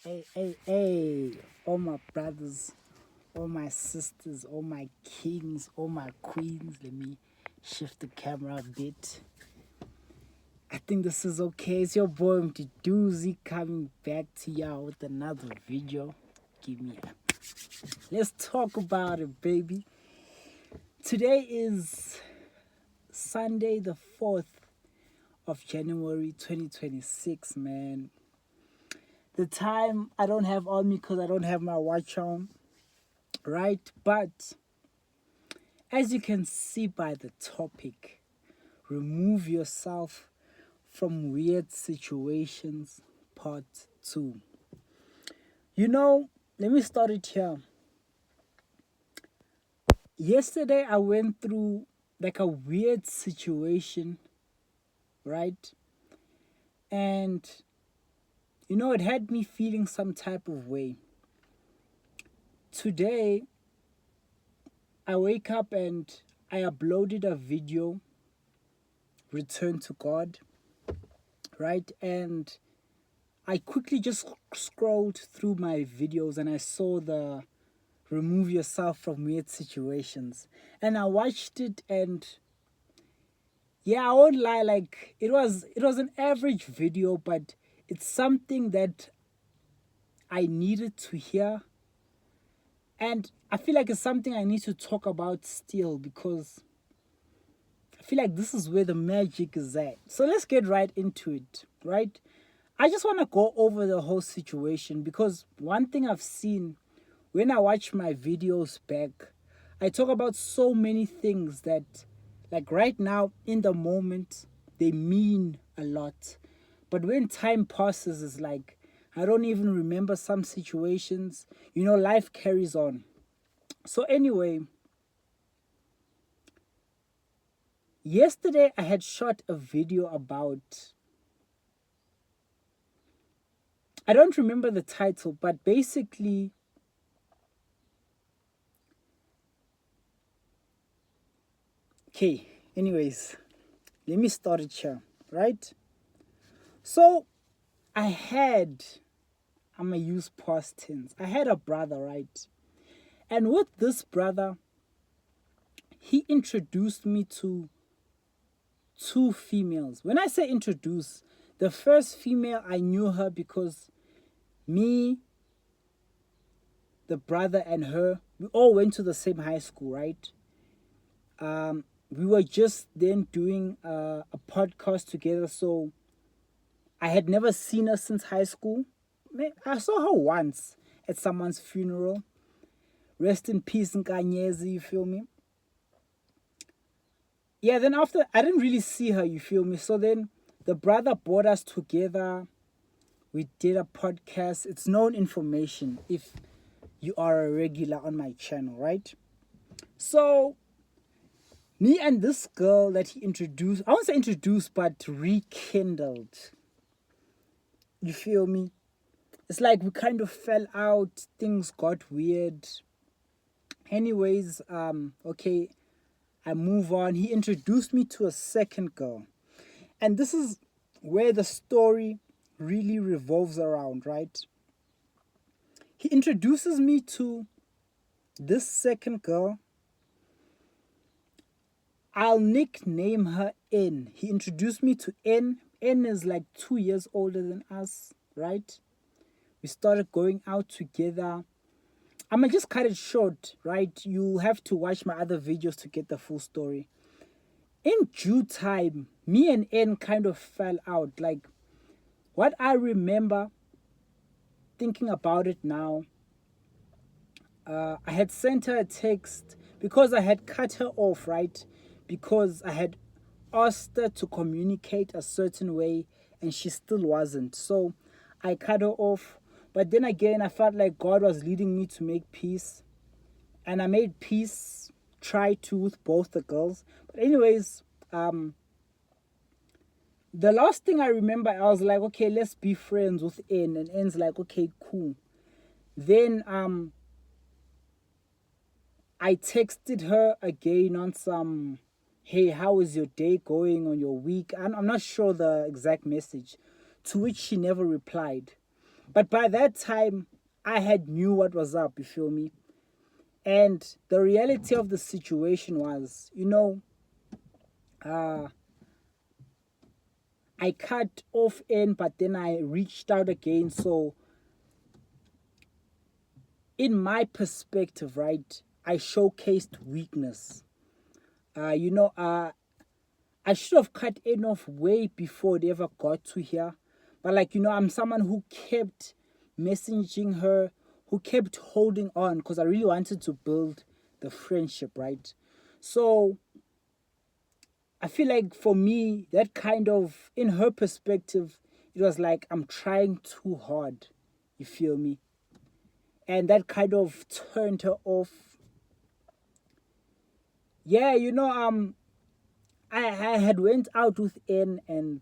Hey, all my brothers, all my sisters, all my kings, all my queens. Let me shift the camera a bit. I think this is okay. It's your boy MT Doozy coming back to y'all with another video. Give me a. Let's talk about it, baby. Today is Sunday, the 4th of January 2026, man. The time I don't have on me because I don't have my watch on, right? But as you can see by the topic, remove yourself from weird situations, part 2. Let me start it here. Yesterday, I went through like a weird situation, right? And it had me feeling some type of way. Today, I wake up and I uploaded a video, Return to God, right? And I quickly just scrolled through my videos and I saw the remove yourself from weird situations. And I watched it and yeah, I won't lie, like it was an average video, but it's something that I needed to hear. And I feel like it's something I need to talk about still because I feel like this is where the magic is at. So let's get right into it, right? I just want to go over the whole situation because one thing I've seen when I watch my videos back, I talk about so many things that, like right now, in the moment, they mean a lot. But when time passes, it's like I don't even remember some situations. Life carries on. So, anyway, yesterday I had shot a video about. I don't remember the title, but basically, okay, anyways, let me start it here, right? So, I'm going to use past tense. I had a brother, right? And with this brother, he introduced me to two females. When I say introduce, the first female, I knew her because me, the brother, and her, we all went to the same high school, right? We were just then doing a podcast together, so I had never seen her since high school. I saw her once at someone's funeral. Rest in peace, Nkanyezi, you feel me? Yeah, then after, I didn't really see her, you feel me? So then the brother brought us together. We did a podcast. It's known information if you are a regular on my channel, right? So, me and this girl that he introduced, I won't say introduced, but rekindled. You feel me? It's like we kind of fell out, things got weird. Anyways, okay, I move on. He introduced me to a second girl. And this is where the story really revolves around, right? He introduces me to this second girl. I'll nickname her N. He introduced me to N. N is like 2 years older than us, right? We started going out together. I'm gonna just cut it short, right? You have to watch my other videos to get the full story. In due time, me and N kind of fell out. Like, what I remember thinking about it now, I had sent her a text because I had cut her off, right? Because I had asked her to communicate a certain way and she still wasn't. So I cut her off. But then again, I felt like God was leading me to make peace. And I made peace, try to, with both the girls. But anyways, the last thing I remember, I was like, okay, let's be friends with N. And N's like, okay, cool. Then I texted her again on some, hey, how is your day going on your week? I'm not sure the exact message, to which she never replied. But by that time, I had knew what was up, you feel me? And the reality of the situation was, uh, I cut off in, but then I reached out again. So, in my perspective, right, I showcased weakness. Uh, you know, uh, I should have cut in off way before it ever got to here. But, like, I'm someone who kept messaging her, who kept holding on because I really wanted to build the friendship, right? So, I feel like for me, that kind of, in her perspective, it was like I'm trying too hard. You feel me? And that kind of turned her off. Yeah, I had went out with N, and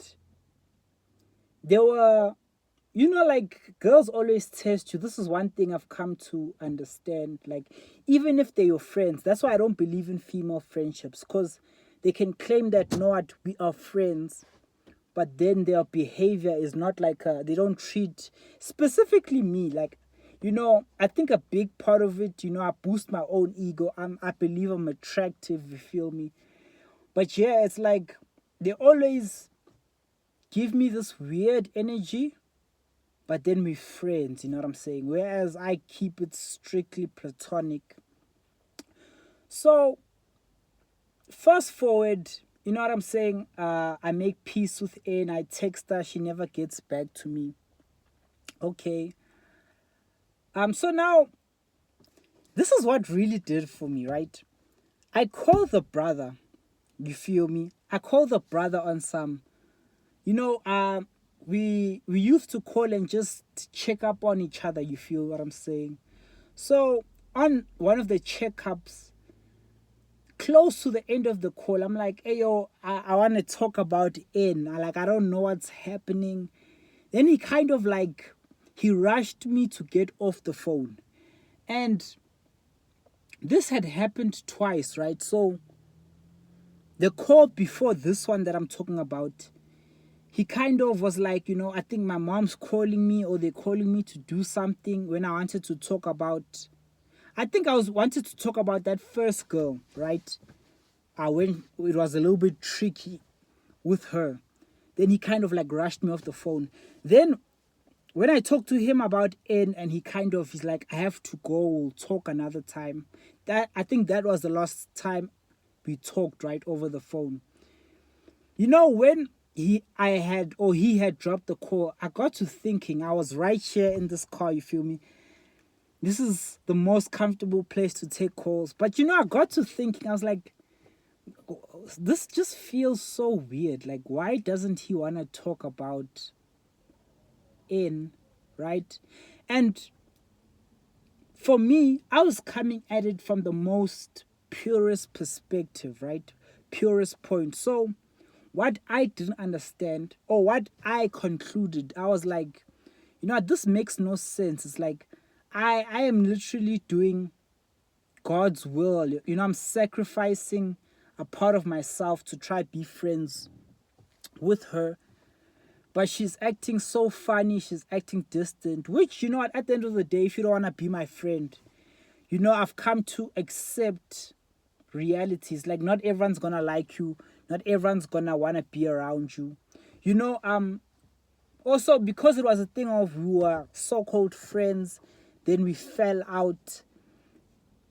there were, like, girls always test you. This is one thing I've come to understand. Like, even if they're your friends, that's why I don't believe in female friendships, because they can claim that, what, we are friends, but then their behavior is not like, they don't treat specifically me like, I think a big part of it, I boost my own ego. I believe I'm attractive, you feel me? But yeah, it's like they always give me this weird energy, but then we're friends, you know what I'm saying? Whereas I keep it strictly platonic. So, fast forward, you know what I'm saying? I make peace with Anne. I text her. She never gets back to me. Okay. So now, this is what really did for me, right? I call the brother. You feel me? I call the brother on some, we used to call and just check up on each other. You feel what I'm saying? So on one of the checkups, close to the end of the call, I'm like, hey yo, I want to talk about N. I don't know what's happening. Then he kind of like, he rushed me to get off the phone. And this had happened twice, right? So the call before this one that I'm talking about, he kind of was like, I think my mom's calling me, or they're calling me to do something, when I wanted to talk about, I think I was wanted to talk about that first girl, right? When it was a little bit tricky with her. Then he kind of like rushed me off the phone. Then when I talked to him about N, and he's like, I have to go, we'll talk another time. I think that was the last time we talked, right, over the phone. When he had dropped the call, I got to thinking. I was right here in this car, you feel me? This is the most comfortable place to take calls. But I got to thinking, I was like, this just feels so weird. Like, why doesn't he want to talk about N, right? And for me, I was coming at it from the most purest perspective, right? Purest point. So what I didn't understand, or what I concluded, I was like, this makes no sense. It's like I am literally doing God's will. I'm sacrificing a part of myself to try be friends with her. But she's acting so funny, she's acting distant, which, at the end of the day, if you don't want to be my friend, I've come to accept realities. Like, not everyone's gonna like you, not everyone's gonna want to be around you. Also, because it was a thing of we were so-called friends, then we fell out.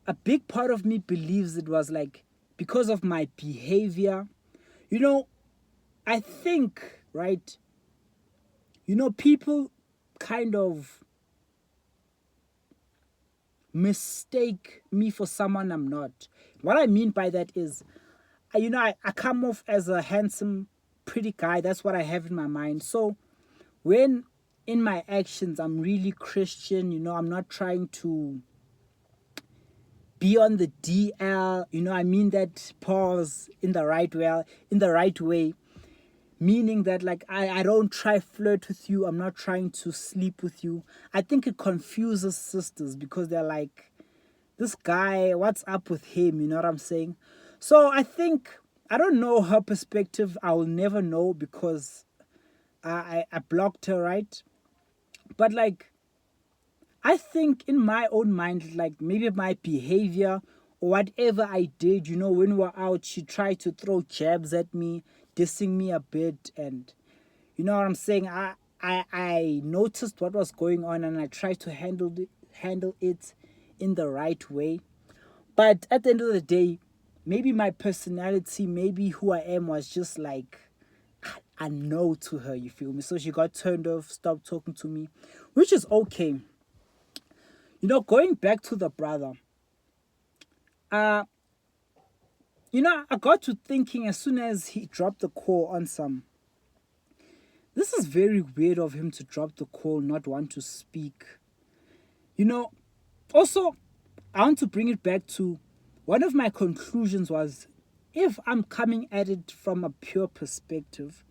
A big part of me believes it was like because of my behavior. I think, right, people kind of mistake me for someone I'm not. What I mean by that is, I come off as a handsome, pretty guy. That's what I have in my mind. So when in my actions I'm really Christian, I'm not trying to be on the DL, I mean that pause in the right way, meaning that, like, I don't try flirt with you, I'm not trying to sleep with you. I think it confuses sisters because they're like, this guy, what's up with him? You know what I'm saying? So I don't know her perspective. I will never know because I blocked her, right? But like, I think in my own mind, like maybe my behavior or whatever I did, when we were out, she tried to throw jabs at me, dissing me a bit, and you know what I'm saying. I noticed what was going on, and I tried to handle it in the right way. But at the end of the day, maybe my personality, maybe who I am, was just like a no to her. You feel me? So she got turned off, stopped talking to me, which is okay. Going back to the brother, uh, I got to thinking as soon as he dropped the call on some. This is very weird of him to drop the call, not want to speak. Also, I want to bring it back to one of my conclusions was, if I'm coming at it from a pure perspective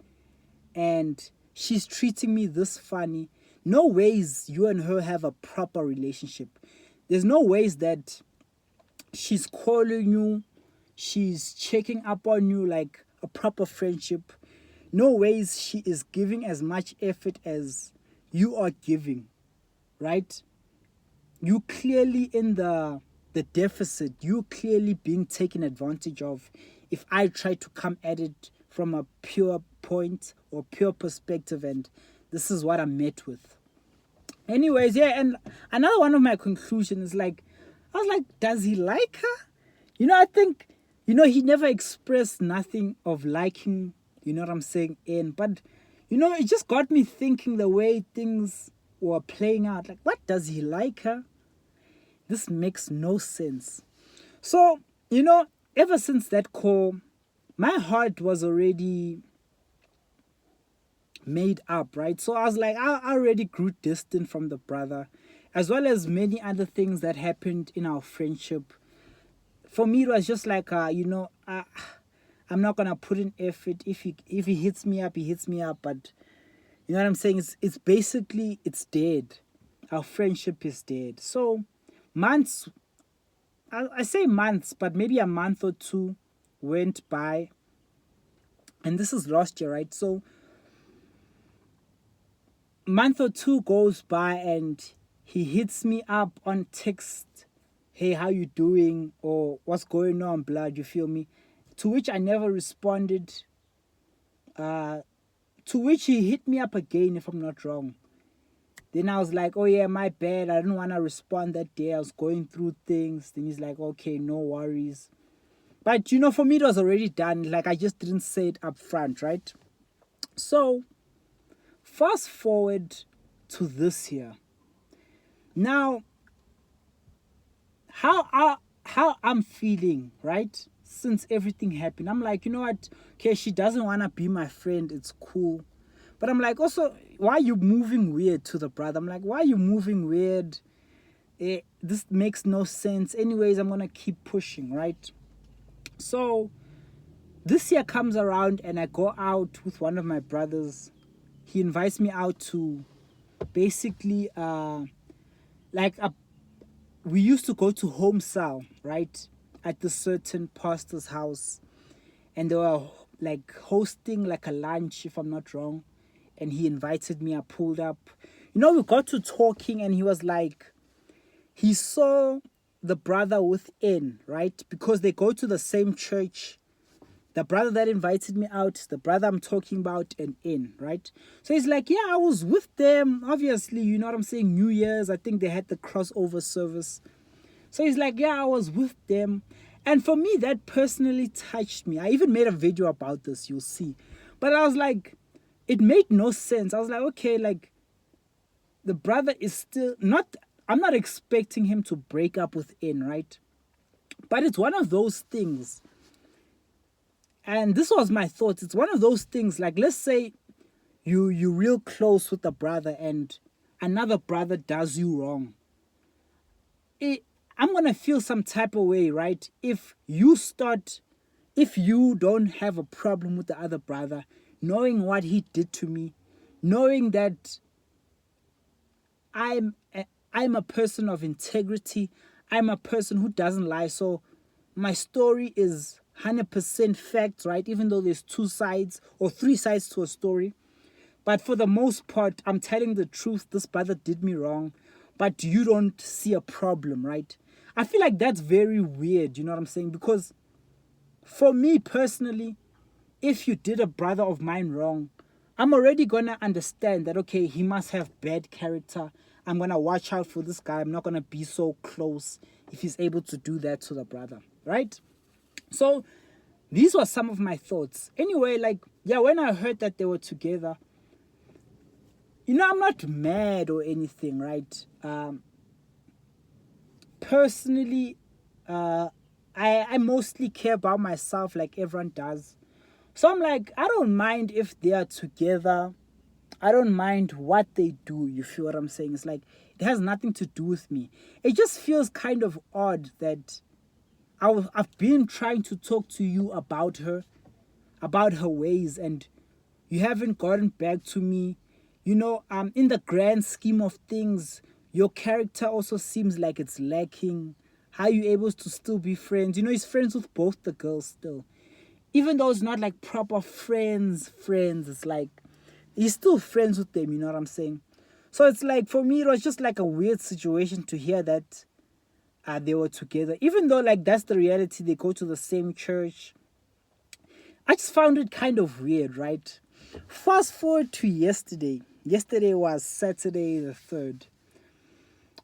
and she's treating me this funny, no ways you and her have a proper relationship. There's no ways that she's calling you, she's checking up on you like a proper friendship. No ways she is giving as much effort as you are giving, right? You clearly in the deficit. You clearly being taken advantage of if I try to come at it from a pure point or pure perspective, and this is what I'm met with. Anyways, yeah, and another one of my conclusions is like, I was like, does he like her? I think, he never expressed nothing of liking, you know what I'm saying, but, it just got me thinking the way things were playing out. Like, what, does he like her? This makes no sense. So, ever since that call, my heart was already made up, right? So I was like, I already grew distant from the brother, as well as many other things that happened in our friendship. For me, it was just like, I'm not gonna put in effort. If he hits me up, he hits me up. But you know what I'm saying? It's basically, it's dead. Our friendship is dead. So months, I say months, but maybe a month or two went by, and this is last year, right? So month or two goes by and he hits me up on text, hey, how you doing, or what's going on, blood, you feel me? To which I never responded. To which he hit me up again, if I'm not wrong. Then I was like, oh yeah, my bad, I didn't want to respond that day, I was going through things. Then he's like, okay, no worries. But for me it was already done. Like, I just didn't say it up front, right? So fast forward to this year. Now, how I'm feeling, right? Since everything happened, I'm like, you know what? Okay, she doesn't want to be my friend. It's cool. But I'm like, also, why are you moving weird to the brother? I'm like, why are you moving weird? This makes no sense. Anyways, I'm going to keep pushing, right? So this year comes around and I go out with one of my brothers. He invites me out to basically we used to go to home cell, right, at the certain pastor's house, and they were like hosting like a lunch, if I'm not wrong, and he invited me. I pulled up, we got to talking, and he was like, he saw the brother within, right, because they go to the same church. The brother that invited me out, the brother I'm talking about, and in, right? So he's like, yeah, I was with them. Obviously, you know what I'm saying? New Year's, I think they had the crossover service. So he's like, yeah, I was with them. And for me, that personally touched me. I even made a video about this, you'll see. But I was like, it made no sense. I was like, okay, like, the brother is still not, I'm not expecting him to break up with In, right? But it's one of those things. And this was my thoughts. It's one of those things, like, let's say you real close with a brother and another brother does you wrong. I'm going to feel some type of way, right? If you don't have a problem with the other brother, knowing what he did to me, knowing that I'm a person of integrity, I'm a person who doesn't lie, so my story is 100% fact, right? Even though there's two sides or three sides to a story. But for the most part, I'm telling the truth. This brother did me wrong, but you don't see a problem, right? I feel like that's very weird, you know what I'm saying? Because for me personally, if you did a brother of mine wrong, I'm already gonna understand that, okay, he must have bad character. I'm gonna watch out for this guy. I'm not gonna be so close if he's able to do that to the brother, right? So these were some of my thoughts. Anyway, like, yeah, when I heard that they were together, I'm not mad or anything, right? Personally, I mostly care about myself like everyone does. So I'm like, I don't mind if they are together. I don't mind what they do. You feel what I'm saying? It's like, it has nothing to do with me. It just feels kind of odd that I've been trying to talk to you about her ways, and you haven't gotten back to me. In the grand scheme of things, your character also seems like it's lacking. How are you able to still be friends? He's friends with both the girls still. Even though it's not like proper friends, it's like he's still friends with them, you know what I'm saying? So it's like, for me, it was just like a weird situation to hear that they were together. Even though, like, that's the reality, they go to the same church. I just found it kind of weird, right? Fast forward to yesterday. Yesterday was Saturday the 3rd.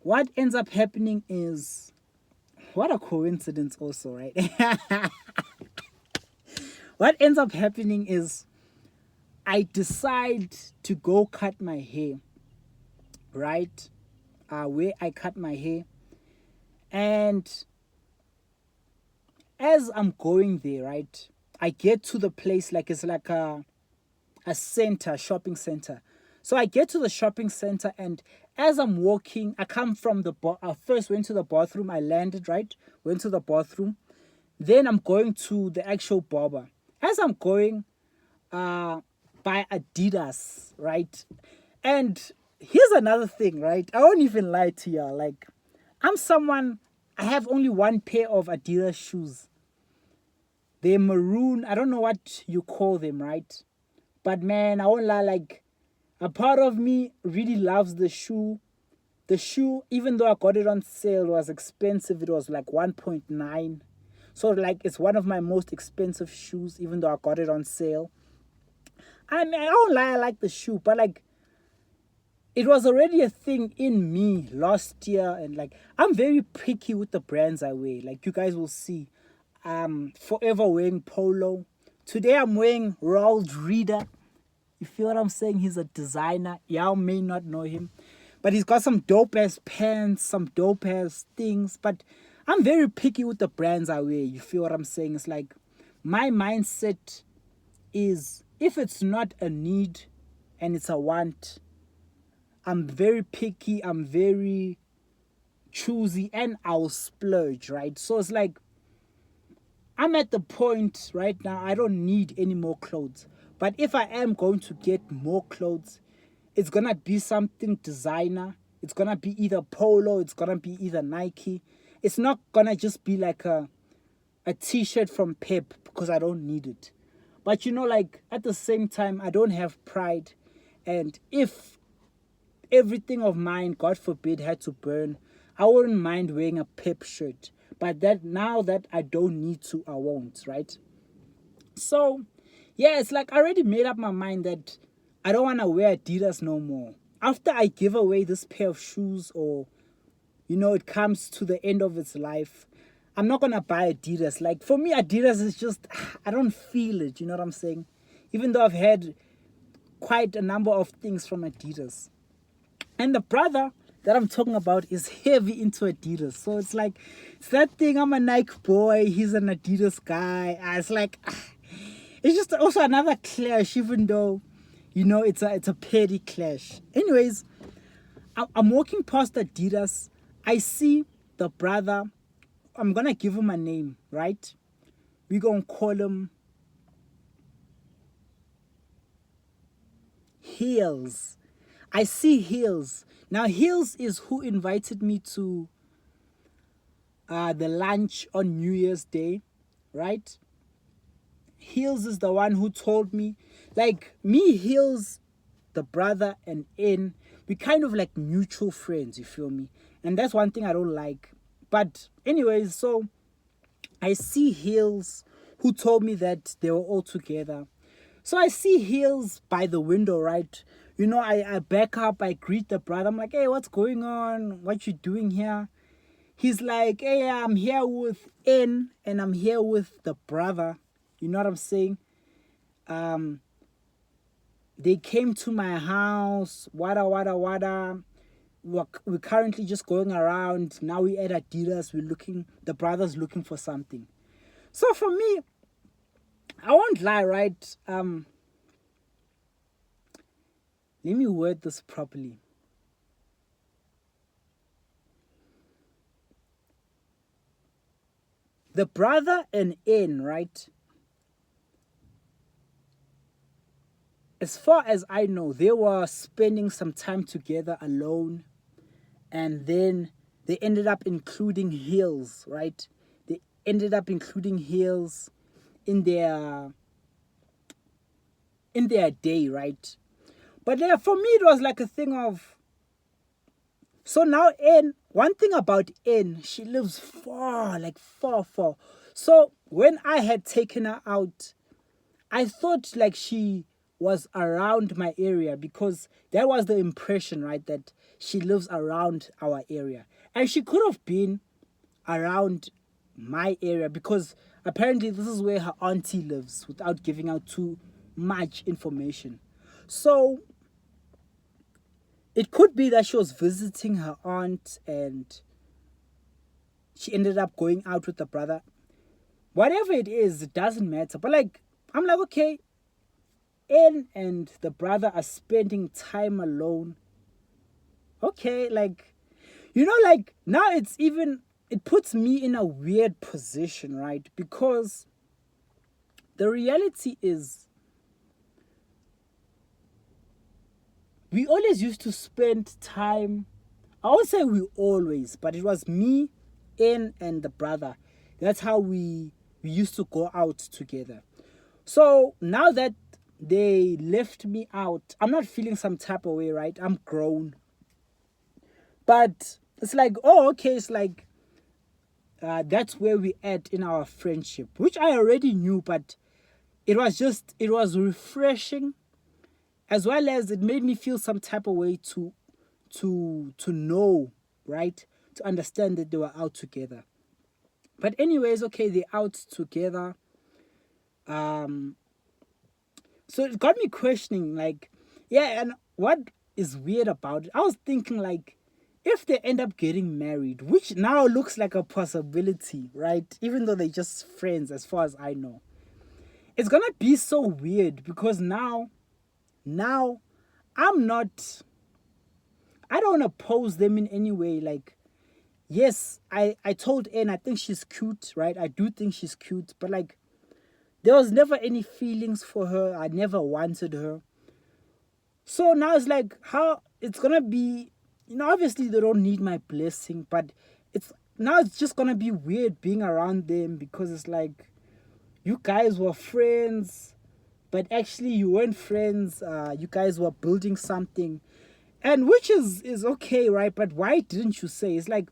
What ends up happening is, what a coincidence also, right? What ends up happening is I decide to go cut my hair, right? Where I cut my hair. And as I'm going there, right, I get to the place, like it's like a center, shopping center. So I get to the shopping center, and as I'm walking, I come from I first went to the bathroom. I landed, right? Went to the bathroom. Then I'm going to the actual barber. As I'm going by Adidas, right? And here's another thing, right? I won't even lie to y'all. Like, I have only one pair of Adidas shoes. They're maroon. I don't know what you call them, right? But man, I won't lie, like, a part of me really loves the shoe. The shoe, even though I got it on sale, was expensive. It was like 1.9. So, like, it's one of my most expensive shoes, even though I got it on sale. I mean, I don't lie, I like the shoe, but like, it was already a thing in me last year, and like, I'm very picky with the brands I wear. Like, you guys will see, I'm forever wearing Polo. Today I'm wearing Roald Reader. You feel what I'm saying? He's a designer. Y'all may not know him, but he's got some dope ass pants, some dope ass things. But I'm very picky with the brands I wear. You feel what I'm saying? It's like, my mindset is, if it's not a need and it's a want, I'm very picky, I'm very choosy, and I'll splurge, right? So it's like, I'm at the point right now, I don't need any more clothes. But if I am going to get more clothes, it's going to be something designer. It's going to be either Polo, it's going to be either Nike. It's not going to just be like a t-shirt from Pep, because I don't need it. But like, at the same time, I don't have pride. And if everything of mine, God forbid, had to burn, I wouldn't mind wearing a Pep shirt. But that now that I don't need to, I won't, right? So, yeah, it's like, I already made up my mind that I don't want to wear Adidas no more. After I give away this pair of shoes, or, it comes to the end of its life, I'm not going to buy Adidas. Like, for me, Adidas is just, I don't feel it, you know what I'm saying? Even though I've had quite a number of things from Adidas. And the brother that I'm talking about is heavy into Adidas. So it's like, it's that thing, I'm a Nike boy, he's an Adidas guy. It's like, it's just also another clash, even though, it's a petty clash. Anyways, I'm walking past Adidas. I see the brother. I'm going to give him a name, right? We're going to call him Heels. I see Heels. Now, Heels is who invited me to the lunch on New Year's Day, right? Heels is the one who told me, like, me, Heels, the brother and N, we kind of like mutual friends, you feel me? And that's one thing I don't like. But anyways, so I see Hills, who told me that they were all together. So I see Hills by the window, right? You know, I back up, I greet the brother. I'm like, hey, what's going on? What you doing here? He's like, hey, I'm here with N and I'm here with the brother. You know what I'm saying? They came to my house, wada wada wada. We're currently just going around. Now we at Adidas. The brother's looking for something. So for me, I won't lie, right? Let me word this properly. The brother and N, right? As far as I know, they were spending some time together alone. And then they ended up including Hills, right? They ended up including Hills in their day, right? But yeah, for me it was like a thing of, so now N, one thing about N, she lives far, like far. So when I had taken her out, I thought like she was around my area, because that was the impression, right? That she lives around our area. And she could have been around my area, because apparently this is where her auntie lives, without giving out too much information. So it could be that she was visiting her aunt and she ended up going out with the brother. Whatever it is, it doesn't matter. But like, I'm like, okay, N and the brother are spending time alone. Okay, like, you know, like now it puts me in a weird position, right? Because the reality is, we always used to spend time. I won't say we always, but it was me, N, and the brother. That's how we used to go out together. So now that they left me out, I'm not feeling some type of way, right? I'm grown. But it's like, oh, okay, it's like, that's where we at in our friendship, which I already knew, but it was refreshing, as well as it made me feel some type of way to know, right? To understand that they were out together. But anyways, okay, they're out together. So it got me questioning, like, yeah, and what is weird about it? I was thinking, like, if they end up getting married, which now looks like a possibility, right? Even though they're just friends, as far as I know, it's gonna be so weird, because now I'm not, I don't oppose them in any way. Like, yes, I told Anne, I think she's cute, right? I do think she's cute, but like, there was never any feelings for her. I never wanted her. So now it's like, how it's gonna be, you know, obviously they don't need my blessing, but it's just gonna be weird being around them, because it's like, you guys were friends, but actually you weren't friends. You guys were building something, and which is okay, right? But why didn't you say? It's like,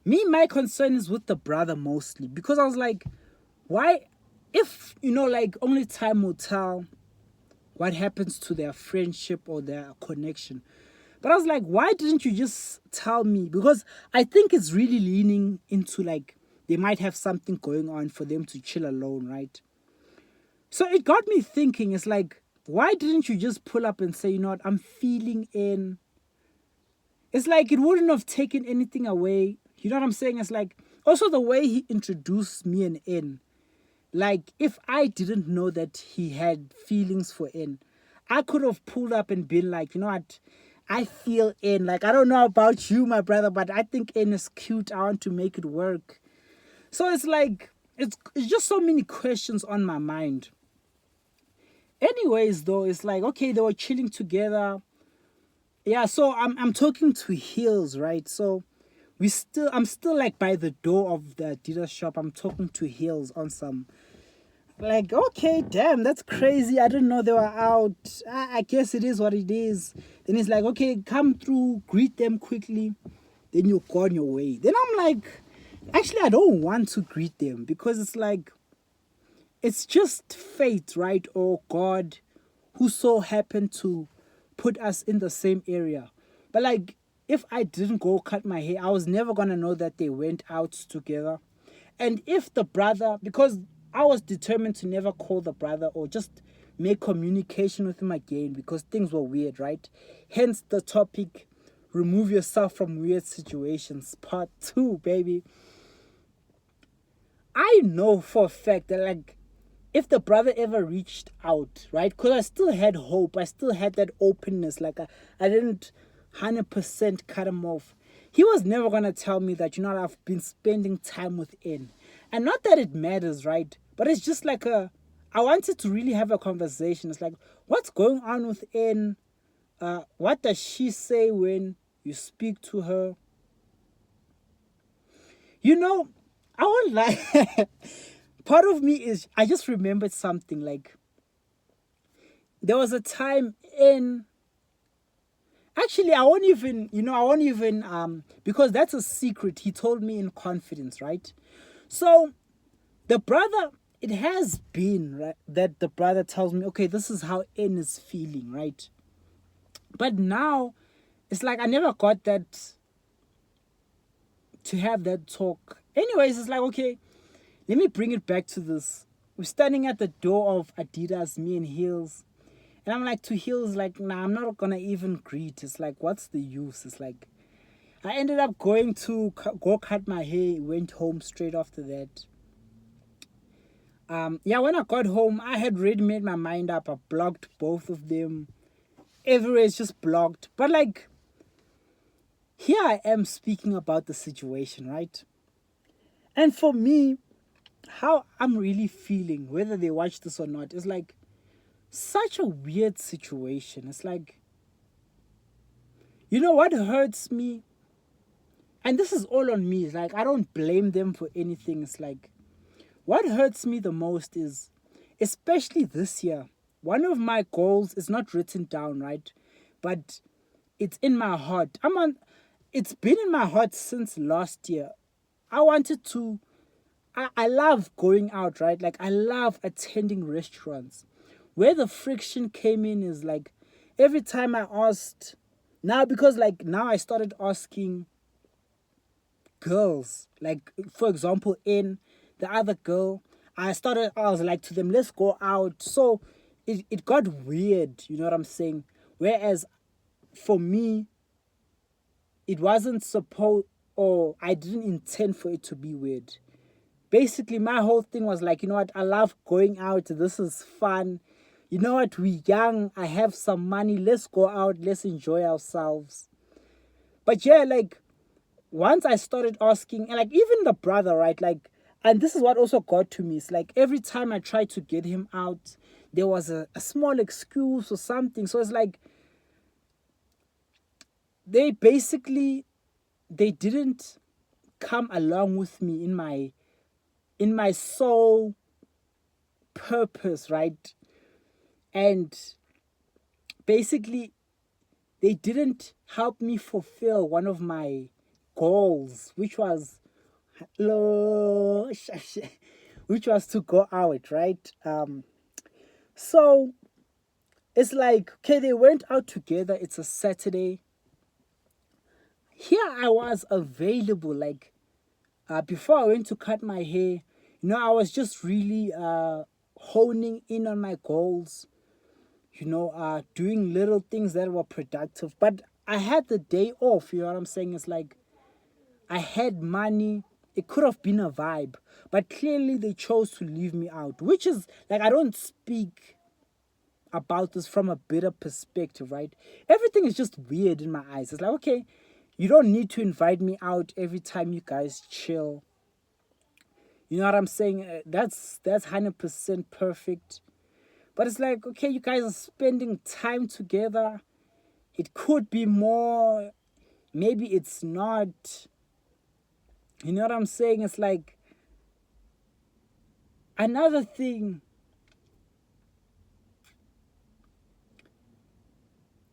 me, my concern is with the brother mostly, because I was like, why, if, you know, like, only time will tell what happens to their friendship or their connection. But I was like, why didn't you just tell me? Because I think it's really leaning into like, they might have something going on for them to chill alone, right? So it got me thinking, it's like, why didn't you just pull up and say, you know what, I'm feeling in. It's like, it wouldn't have taken anything away. You know what I'm saying? It's like, also the way he introduced me and N. Like, if I didn't know that he had feelings for N, I could have pulled up and been like, you know what, I feel N. Like, I don't know about you, my brother, but I think N is cute. I want to make it work. So it's like, it's just so many questions on my mind. Anyways, though, it's like, okay, they were chilling together. Yeah, so I'm talking to Hills, right? So I'm still like by the door of the Adidas shop. I'm talking to Hills on some Like, okay, damn, that's crazy. I didn't know they were out. I guess it is what it is. Then he's like, okay, come through, greet them quickly. Then you go on your way. Then I'm like, actually, I don't want to greet them because it's like, it's just fate, right? Or God who so happened to put us in the same area. But like, if I didn't go cut my hair, I was never gonna know that they went out together. And if the brother, because I was determined to never call the brother or just make communication with him again because things were weird, right? Hence the topic, remove yourself from weird situations, part 2, baby. I know for a fact that, like, if the brother ever reached out, right? Because I still had hope. I still had that openness. Like, I didn't 100% cut him off. He was never going to tell me that, I've been spending time with N. And not that it matters, right? But it's just like I wanted to really have a conversation. It's like, what's going on with N? What does she say when you speak to her? I won't lie. Part of me is, I just remembered something. Like, there was a time in, actually, I won't even, because that's a secret he told me in confidence, right? So the brother, it has been, right, that the brother tells me, okay, this is how N is feeling, right? But now it's like I never got that, to have that talk. Anyways, it's like, okay, let me bring it back to this. We're standing at the door of Adidas, me and Heels. And I'm like, to Heels, like, nah, I'm not gonna even greet. It's like, what's the use? It's like, I ended up going to go cut my hair, went home straight after that. Yeah, when I got home, I had already made my mind up. I blocked both of them. Everywhere is just blocked. But like, here I am speaking about the situation, right? And for me, how I'm really feeling, whether they watch this or not, is like such a weird situation. It's like, what hurts me? And this is all on me. It's like, I don't blame them for anything. It's like, what hurts me the most is, especially this year, one of my goals is not written down, right? But it's in my heart. It's been in my heart since last year. I wanted to, I love going out, right? Like, I love attending restaurants. Where the friction came in is like, every time I asked, now, because like now I started asking girls, like, for example, in the other girl, I was like to them, let's go out. So it got weird, you know what I'm saying? Whereas for me, it wasn't supposed, or I didn't intend for it to be weird. Basically, my whole thing was like, you know what, I love going out, this is fun. You know what, we're young, I have some money, let's go out, let's enjoy ourselves. But yeah, like, once I started asking, and like even the brother, right? Like, and this is what also got to me. It's like every time I tried to get him out, there was a small excuse or something. So it's like they basically they didn't come along with me in my sole purpose, right? And basically they didn't help me fulfill one of my goals, which was which was to go out, right? So it's like, okay, they went out together. It's a Saturday. Here I was available, like, before I went to cut my hair. I was just really honing in on my goals. Doing little things that were productive. But I had the day off. You know what I'm saying? It's like I had money. It could have been a vibe, but clearly they chose to leave me out, which is like, I don't speak about this from a bitter perspective, right? Everything is just weird in my eyes. It's like, okay, you don't need to invite me out every time you guys chill. You know what I'm saying? That's 100% perfect. But it's like, okay, you guys are spending time together. It could be more. Maybe it's not. You know what I'm saying? It's like, another thing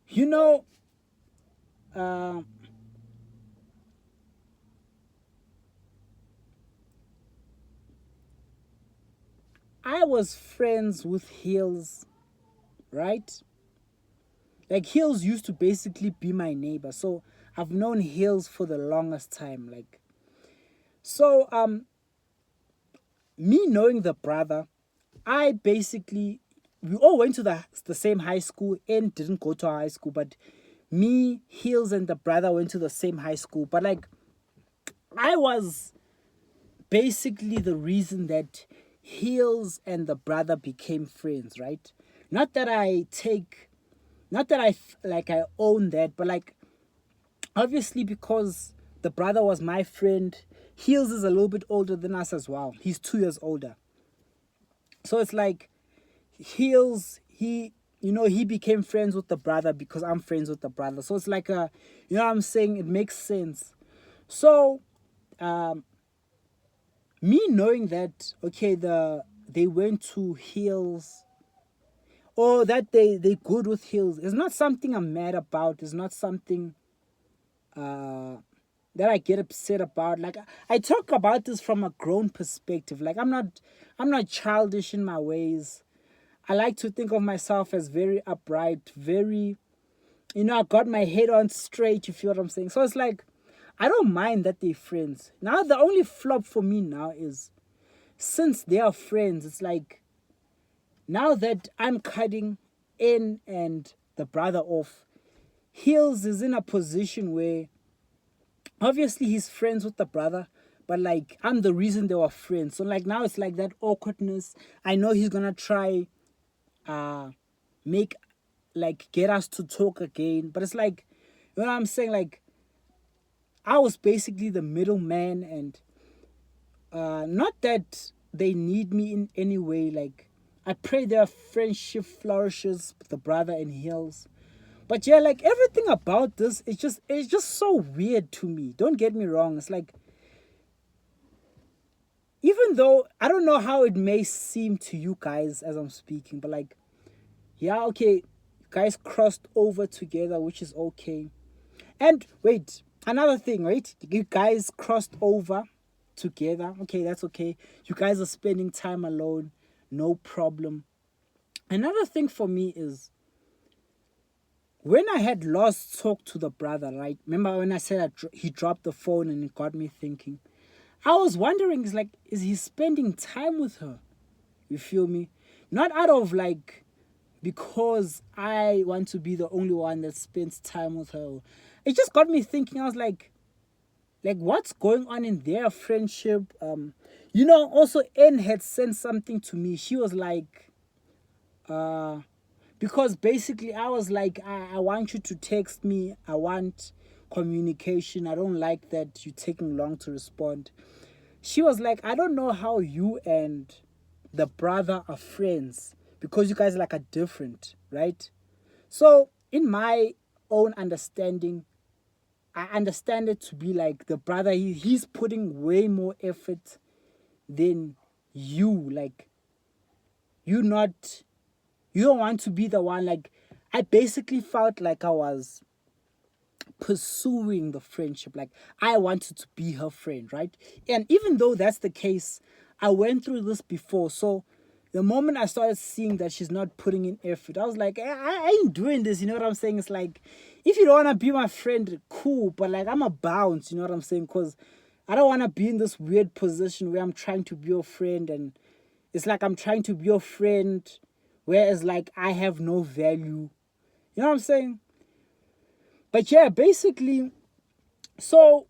You know, uh, I was friends with Hills, right? Like Hills used to basically be my neighbor. So I've known Hills for the longest time. Like, so me knowing the brother, I basically, we all went to the same high school and didn't go to our high school, but me, Hills, and the brother went to the same high school. But like, I was basically the reason that Hills and the brother became friends, right? Not that I take, not that like I own that, but like, obviously because the brother was my friend. Hills is a little bit older than us as well. He's 2 years older. So it's like Heels, he became friends with the brother because I'm friends with the brother. So it's like you know what I'm saying? It makes sense. So um me knowing that okay, they went to Heels, or that they good with Heels, is not something I'm mad about. It's not something uh that I get upset about. Like I talk about this from a grown perspective. Like I'm not childish in my ways. I like to think of myself as very upright, very, I got my head on straight, you feel what I'm saying? So it's like, I don't mind that they're friends. Now, the only flop for me now is, since they are friends, it's like, now that I'm cutting in and the brother off, Heels is in a position where, obviously, he's friends with the brother, but like, I'm the reason they were friends. So like, now it's like that awkwardness. I know he's gonna try make, like, get us to talk again, but it's like, you know what I'm saying? Like, I was basically the middleman, and not that they need me in any way. Like, I pray their friendship flourishes with the brother and heals. But yeah, like, everything about this is just, it's just so weird to me. Don't get me wrong. It's like, even though I don't know how it may seem to you guys as I'm speaking, but like, yeah, okay, guys crossed over together, which is okay. And wait, another thing, right? You guys crossed over together. Okay, that's okay. You guys are spending time alone. No problem. Another thing for me is, when I had lost talk to the brother, right? Remember when I said he dropped the phone, and it got me thinking. I was wondering, is he spending time with her? You feel me? Not out of like, because I want to be the only one that spends time with her. It just got me thinking. I was like what's going on in their friendship? Also N had sent something to me. She was like, because basically I was like, I want you to text me. I want communication. I don't like that you taking long to respond. She was like, I don't know how you and the brother are friends, because you guys like are different, right? So in my own understanding, I understand it to be like the brother, he's putting way more effort than you. Like, you not, you don't want to be the one. Like, I basically felt like I was pursuing the friendship. Like, I wanted to be her friend, right? And even though that's the case, I went through this before. So the moment I started seeing that she's not putting in effort, I was like, I ain't doing this. You know what I'm saying? It's like, if you don't want to be my friend, cool. But like, I'm a bounce. You know what I'm saying? Because I don't want to be in this weird position where I'm trying to be your friend, and it's like I'm trying to be your friend, whereas like I have no value. You know what I'm saying? But yeah, basically, so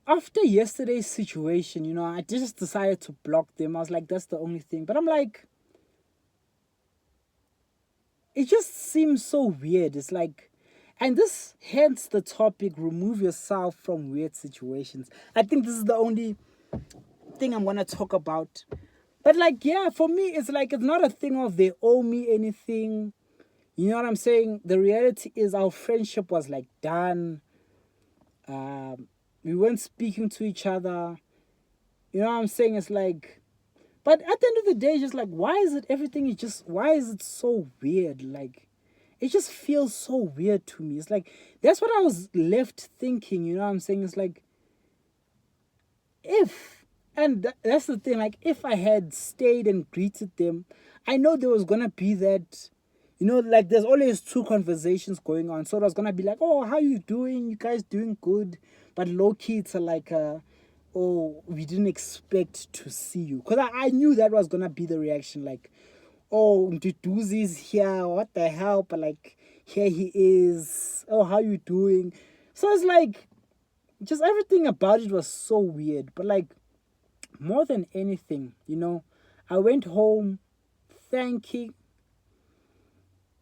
after yesterday's situation, I just decided to block them. I was like, that's the only thing. But I'm like, it just seems so weird. It's like, and this hence the topic, remove yourself from weird situations. I think this is the only thing I'm gonna talk about. But like, yeah, for me, it's like, it's not a thing of they owe me anything. You know what I'm saying? The reality is our friendship was like done. We weren't speaking to each other. You know what I'm saying? It's like, but at the end of the day, just like, why is it everything is just, why is it so weird? Like, it just feels so weird to me. It's like, that's what I was left thinking, you know what I'm saying? It's like, if, and that's the thing, like, if I had stayed and greeted them, I know there was gonna be that, you know, like, there's always two conversations going on. So it was gonna be like, oh, how you doing? You guys doing good? But low key, it's like, oh, we didn't expect to see you. Because I knew that was gonna be the reaction, like, oh, Nduduzi's here, what the hell? But like, here he is. Oh, how you doing? So it's like, just everything about it was so weird. But like, more than anything, you know, I went home thanking,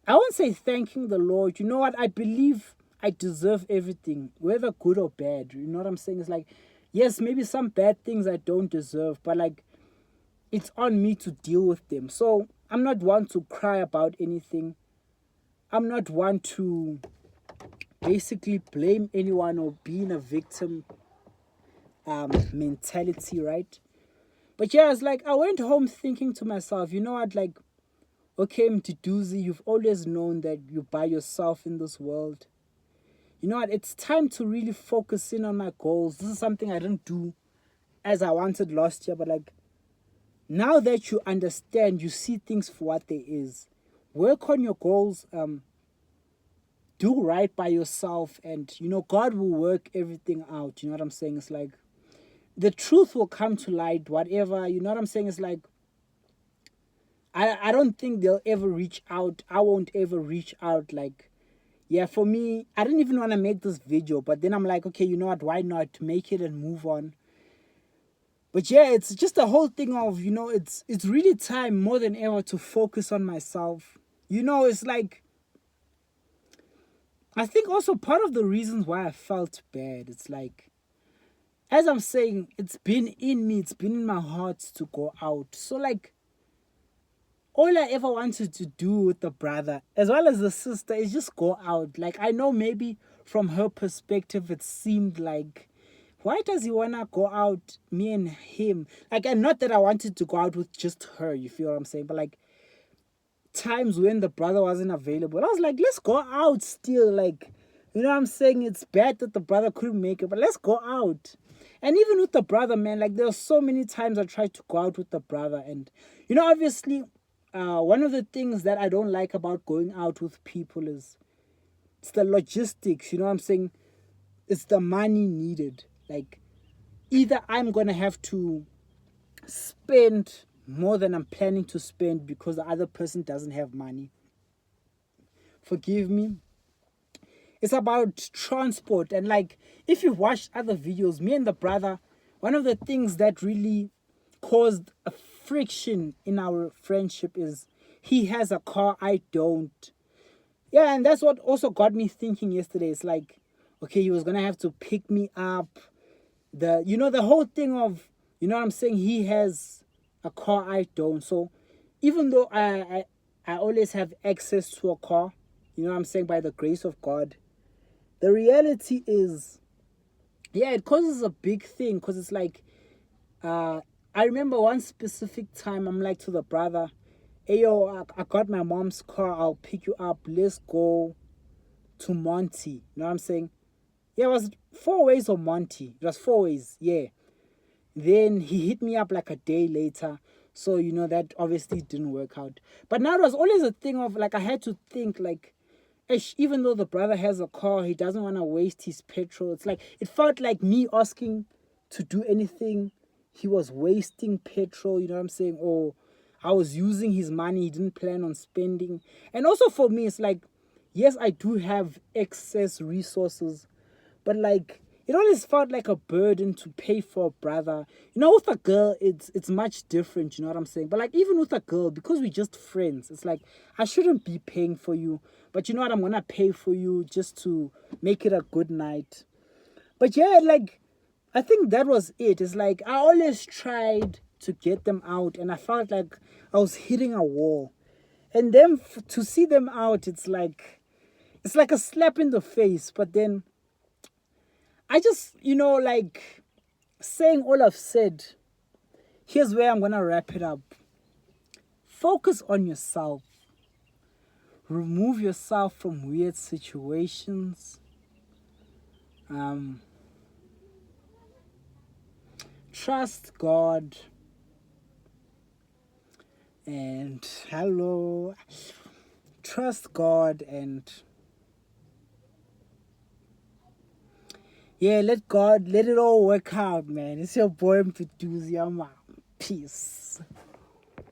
I won't say thanking the Lord. You know what? I believe I deserve everything, whether good or bad. You know what I'm saying? It's like, yes, maybe some bad things I don't deserve, but like, it's on me to deal with them. So I'm not one to cry about anything. I'm not one to basically blame anyone or be in a victim mentality, right? But yeah, it's like I went home thinking to myself, you know what, like, okay, Mduduzi, you've always known that you're by yourself in this world. You know what, it's time to really focus in on my goals. This is something I didn't do as I wanted last year, but like, now that you understand, you see things for what they is. Work on your goals, do right by yourself, and you know, God will work everything out. You know what I'm saying? It's like, the truth will come to light, whatever, you know what I'm saying? It's like, I don't think they'll ever reach out. I won't ever reach out. Like, yeah, for me, I didn't even want to make this video, but then I'm like, okay, you know what, why not make it and move on? But yeah, it's just the whole thing of, you know, it's really time more than ever to focus on myself. You know, it's like, I think also part of the reasons why I felt bad, it's like, as I'm saying, it's been in me, it's been in my heart to go out. So like, all I ever wanted to do with the brother, as well as the sister, is just go out. Like, I know maybe from her perspective, it seemed like, why does he wanna go out, me and him? Like, and not that I wanted to go out with just her, you feel what I'm saying? But like, times when the brother wasn't available, I was like, let's go out still. Like, you know what I'm saying? It's bad that the brother couldn't make it, but let's go out. And even with the brother, man, like, there were so many times I tried to go out with the brother. And, you know, obviously, one of the things that I don't like about going out with people is it's the logistics, you know what I'm saying? It's the money needed. Like, either I'm going to have to spend more than I'm planning to spend because the other person doesn't have money. Forgive me. It's about transport. And like, if you've watched other videos, me and the brother, one of the things that really caused a friction in our friendship is he has a car, I don't. Yeah, and that's what also got me thinking yesterday. It's like, okay, he was gonna have to pick me up. The whole thing of, you know what I'm saying, he has a car, I don't. So even though I always have access to a car, you know what I'm saying, by the grace of God, the reality is, yeah, it causes a big thing. Because it's like, I remember one specific time, I'm like to the brother, hey yo, I got my mom's car, I'll pick you up, let's go to Monty. You know what I'm saying? Yeah, it was 4 ways of Monty. It was 4 ways, yeah. Then he hit me up like a day later. So, you know, that obviously didn't work out. But now it was always a thing of like, I had to think like, even though the brother has a car, he doesn't want to waste his petrol. It's like, it felt like me asking to do anything, he was wasting petrol, you know what I'm saying? Or I was using his money he didn't plan on spending. And also for me, it's like, yes, I do have excess resources, but like, it always felt like a burden to pay for a brother. You know, with a girl, it's much different, you know what I'm saying? But like, even with a girl, because we're just friends, it's like, I shouldn't be paying for you. But you know what, I'm gonna pay for you just to make it a good night. But yeah, like, I think that was it. It's like, I always tried to get them out, and I felt like I was hitting a wall. And then to see them out, it's like a slap in the face. But then I just, you know, like, saying all I've said, here's where I'm going to wrap it up. Focus on yourself. remove yourself from weird situations. Trust God. And trust God, and yeah, let it all work out, man. It's your boy Mfituzi. Peace.